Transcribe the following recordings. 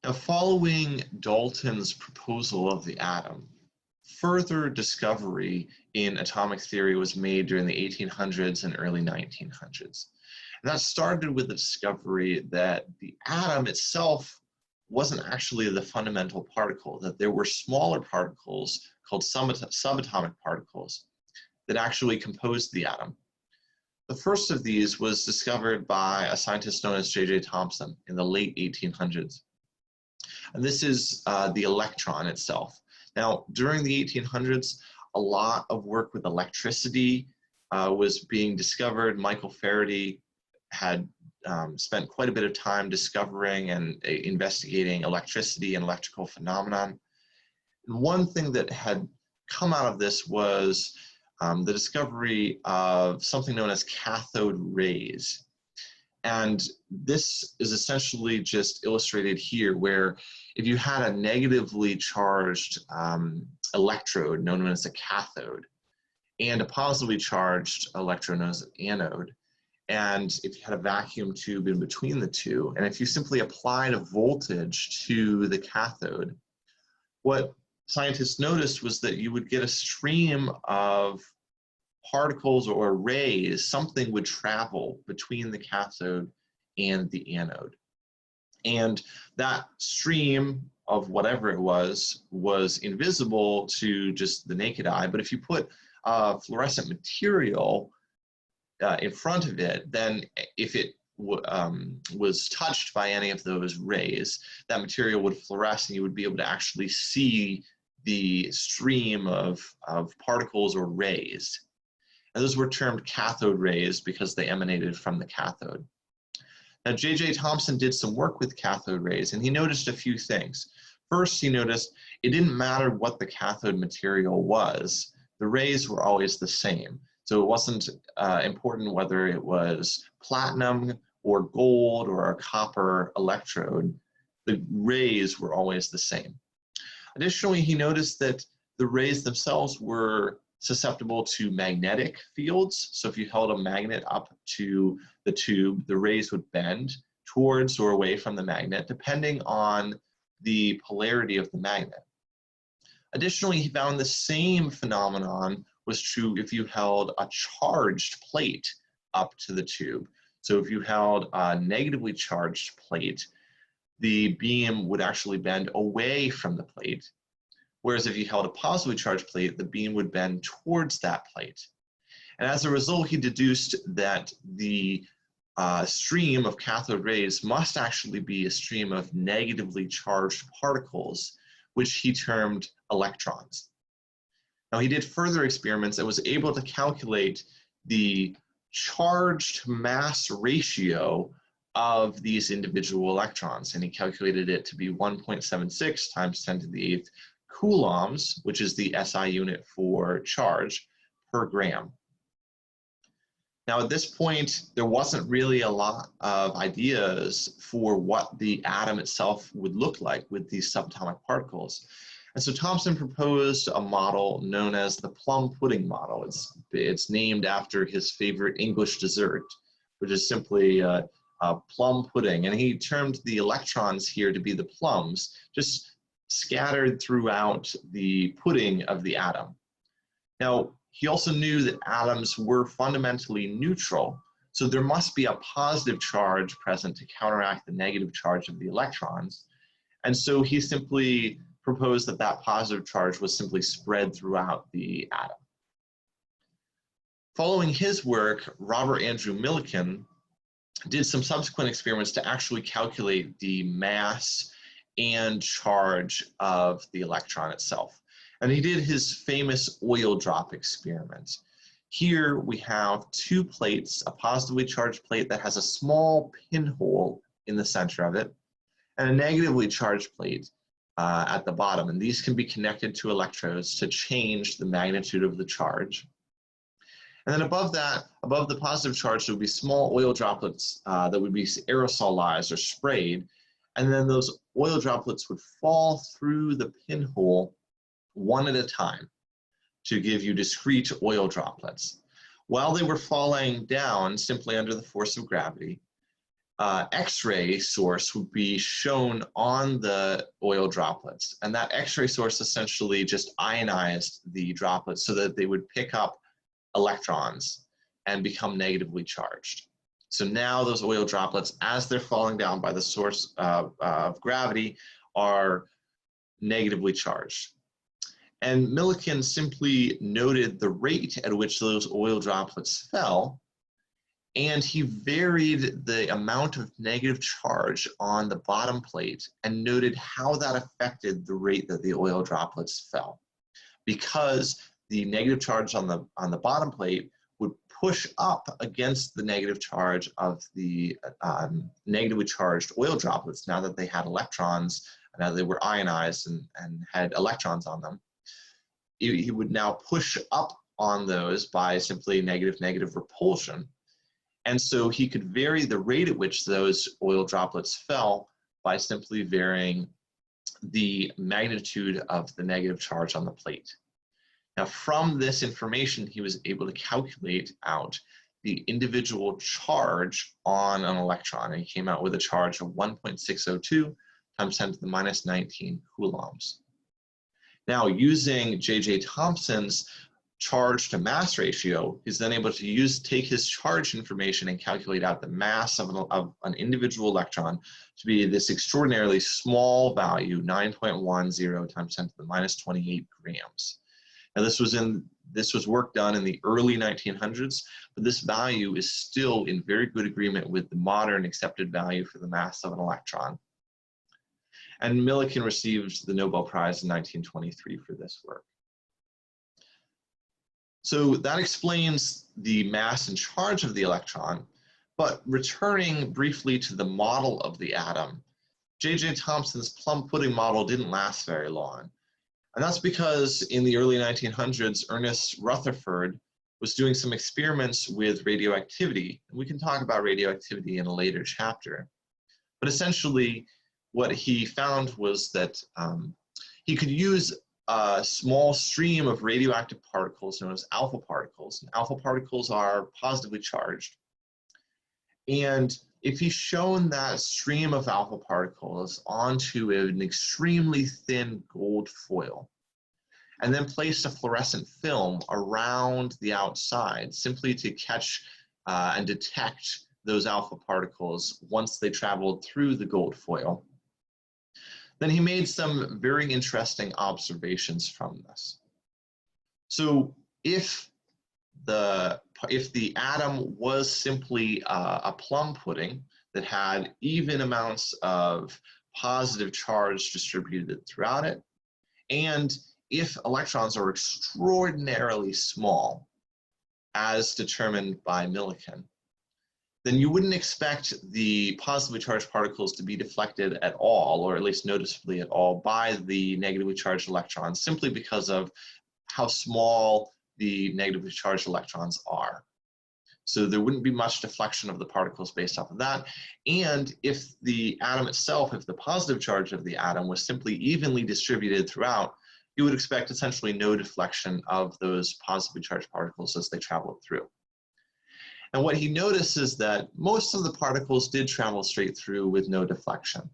Now, following Dalton's proposal of the atom, further discovery in atomic theory was made during the 1800s and early 1900s. And that started with the discovery that the atom itself wasn't actually the fundamental particle, that there were smaller particles called subatomic particles that actually composed the atom. The first of these was discovered by a scientist known as J.J. Thomson in the late 1800s. And this is the electron itself. Now, during the 1800s, a lot of work with electricity was being discovered. Michael Faraday had spent quite a bit of time discovering and investigating electricity and electrical phenomenon. And one thing that had come out of this was the discovery of something known as cathode rays. And this is essentially just illustrated here, where if you had a negatively charged electrode known as a cathode and a positively charged electrode known as an anode, and if you had a vacuum tube in between the two, and if you simply applied a voltage to the cathode, what scientists noticed was that you would get a stream of particles or rays. Something would travel between the cathode and the anode. And that stream of whatever it was invisible to just the naked eye. But if you put fluorescent material in front of it, then if it was touched by any of those rays, that material would fluoresce and you would be able to actually see the stream of particles or rays. And those were termed cathode rays because they emanated from the cathode. Now, J.J. Thomson did some work with cathode rays, and he noticed a few things. First, he noticed it didn't matter what the cathode material was, the rays were always the same. So it wasn't important whether it was platinum or gold or a copper electrode, the rays were always the same. Additionally, he noticed that the rays themselves were susceptible to magnetic fields. So if you held a magnet up to the tube, the rays would bend towards or away from the magnet, depending on the polarity of the magnet. Additionally, he found the same phenomenon was true if you held a charged plate up to the tube. So if you held a negatively charged plate, the beam would actually bend away from the plate. Whereas if you held a positively charged plate, the beam would bend towards that plate. And as a result, he deduced that the stream of cathode rays must actually be a stream of negatively charged particles, which he termed electrons. Now, he did further experiments and was able to calculate the charged mass ratio of these individual electrons, and he calculated it to be 1.76 times 10 to the 8th coulombs, which is the SI unit for charge, per gram. Now, at this point, there wasn't really a lot of ideas for what the atom itself would look like with these subatomic particles. And so Thomson proposed a model known as the Plum pudding model. It's named after his favorite English dessert, which is simply a plum pudding. And he termed the electrons here to be the plums, just scattered throughout the pudding of the atom. Now, he also knew that atoms were fundamentally neutral, so there must be a positive charge present to counteract the negative charge of the electrons. And so he simply proposed that that positive charge was simply spread throughout the atom. Following his work, Robert Andrew Millikan did some subsequent experiments to actually calculate the mass and charge of the electron itself. And he did his famous oil drop experiment. Here we have two plates, a positively charged plate that has a small pinhole in the center of it, and a negatively charged plate at the bottom. And these can be connected to electrodes to change the magnitude of the charge. And then above that, above the positive charge, there would be small oil droplets that would be aerosolized or sprayed. And then those oil droplets would fall through the pinhole one at a time to give you discrete oil droplets. While they were falling down simply under the force of gravity, X-ray source would be shown on the oil droplets. And that X-ray source essentially just ionized the droplets so that they would pick up electrons and become negatively charged. So now those oil droplets, as they're falling down by the source of gravity, are negatively charged. And Millikan simply noted the rate at which those oil droplets fell, and he varied the amount of negative charge on the bottom plate and noted how that affected the rate that the oil droplets fell. Because the negative charge on the bottom plate would push up against the negative charge of the negatively charged oil droplets now that they had electrons, now they were ionized and had electrons on them. He would now push up on those by simply negative repulsion. And so he could vary the rate at which those oil droplets fell by simply varying the magnitude of the negative charge on the plate. Now, from this information, he was able to calculate out the individual charge on an electron, and he came out with a charge of 1.602 times 10 to the minus 19 coulombs. Now, using J.J. Thomson's charge to mass ratio, he's then able to take his charge information and calculate out the mass of an individual electron to be this extraordinarily small value, 9.10 times 10 to the minus 28 grams. Now, this was work done in the early 1900s, but this value is still in very good agreement with the modern accepted value for the mass of an electron. And Millikan received the Nobel Prize in 1923 for this work. So that explains the mass and charge of the electron, but returning briefly to the model of the atom, J.J. Thomson's plum pudding model didn't last very long. And that's because in the early 1900s, Ernest Rutherford was doing some experiments with radioactivity. And we can talk about radioactivity in a later chapter. But essentially, what he found was that he could use a small stream of radioactive particles known as alpha particles. And alpha particles are positively charged. And if he's shown that stream of alpha particles onto an extremely thin gold foil, and then placed a fluorescent film around the outside simply to catch and detect those alpha particles once they traveled through the gold foil, then he made some very interesting observations from this. So if the atom was simply a plum pudding that had even amounts of positive charge distributed throughout it, and if electrons are extraordinarily small, as determined by Millikan, then you wouldn't expect the positively charged particles to be deflected at all, or at least noticeably at all, by the negatively charged electrons, simply because of how small the negatively charged electrons are. So there wouldn't be much deflection of the particles based off of that. And if the atom itself, if the positive charge of the atom was simply evenly distributed throughout, you would expect essentially no deflection of those positively charged particles as they traveled through. And what he noticed is that most of the particles did travel straight through with no deflection.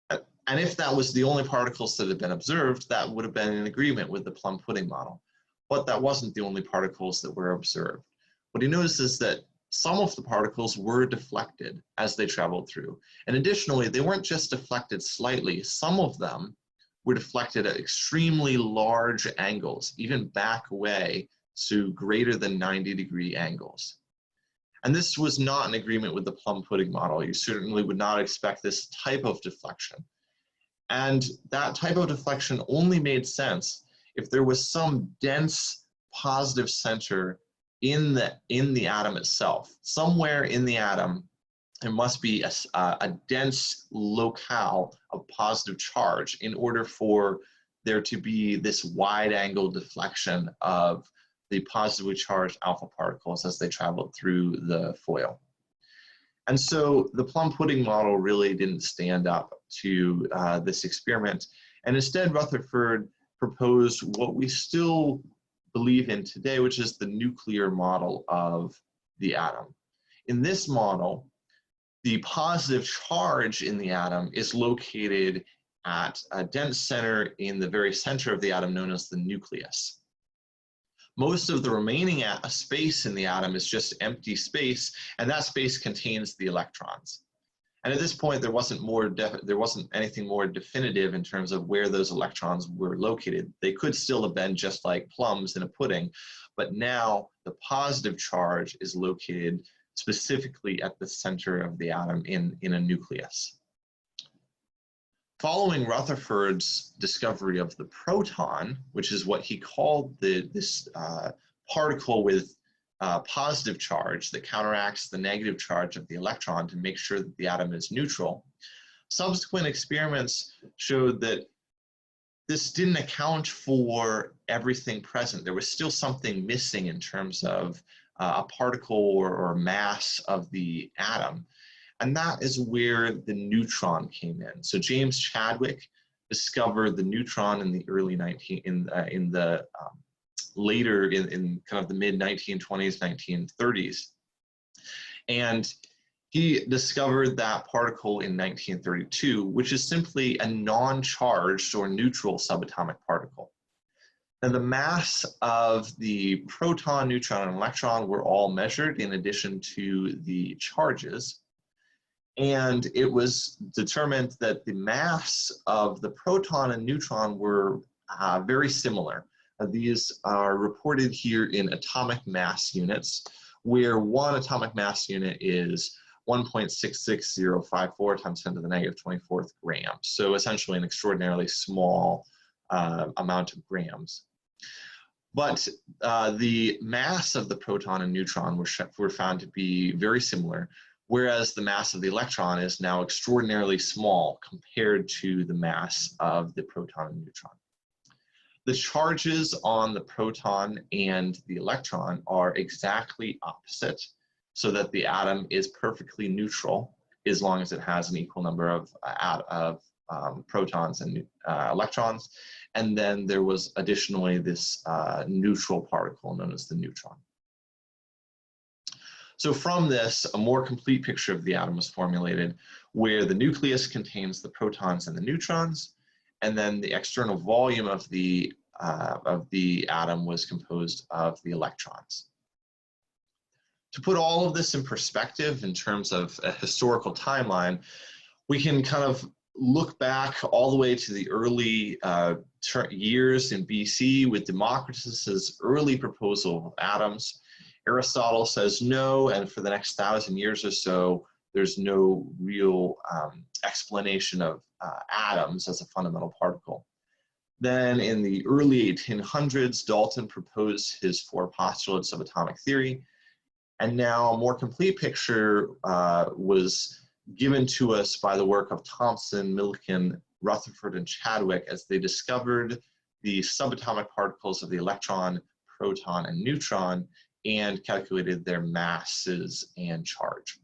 And if that was the only particles that had been observed, that would have been in agreement with the plum pudding model. But that wasn't the only particles that were observed. What he noticed is that some of the particles were deflected as they traveled through. And additionally, they weren't just deflected slightly. Some of them were deflected at extremely large angles, even back away to greater than 90-degree angles. And this was not in agreement with the plum pudding model. You certainly would not expect this type of deflection. And that type of deflection only made sense if there was some dense positive center in the atom itself. Somewhere in the atom, there must be a dense locale of positive charge in order for there to be this wide-angle deflection of the positively charged alpha particles as they traveled through the foil. And so the plum pudding model really didn't stand up to this experiment. And instead, Rutherford proposed what we still believe in today, which is the nuclear model of the atom. In this model, the positive charge in the atom is located at a dense center in the very center of the atom known as the nucleus. Most of the remaining space in the atom is just empty space, and that space contains the electrons. And at this point, there wasn't anything more definitive in terms of where those electrons were located. They could still have been just like plums in a pudding, but now the positive charge is located specifically at the center of the atom in a nucleus. Following Rutherford's discovery of the proton, which is what he called this particle with positive charge that counteracts the negative charge of the electron to make sure that the atom is neutral, subsequent experiments showed that this didn't account for everything present. There was still something missing in terms of a particle or mass of the atom. And that is where the neutron came in. So James Chadwick discovered the neutron in the early later in kind of the mid 1920s, 1930s. And he discovered that particle in 1932, which is simply a non-charged or neutral subatomic particle. Now, the mass of the proton, neutron, and electron were all measured in addition to the charges. And it was determined that the mass of the proton and neutron were very similar. These are reported here in atomic mass units, where one atomic mass unit is 1.66054 times 10 to the negative 24th grams. So essentially an extraordinarily small amount of grams. But the mass of the proton and neutron were found to be very similar, whereas the mass of the electron is now extraordinarily small compared to the mass of the proton and neutron. The charges on the proton and the electron are exactly opposite, so that the atom is perfectly neutral as long as it has an equal number of protons and electrons. And then there was additionally this neutral particle known as the neutron. So from this, a more complete picture of the atom was formulated, where the nucleus contains the protons and the neutrons, and then the external volume of the atom was composed of the electrons. To put all of this in perspective in terms of a historical timeline, we can kind of look back all the way to the early years in BC with Democritus's early proposal of atoms. Aristotle says no, and for the next 1,000 years or so, there's no real explanation of atoms as a fundamental particle. Then in the early 1800s, Dalton proposed his 4 postulates of atomic theory, and now a more complete picture was given to us by the work of Thomson, Millikan, Rutherford, and Chadwick as they discovered the subatomic particles of the electron, proton, and neutron, and calculated their masses and charge.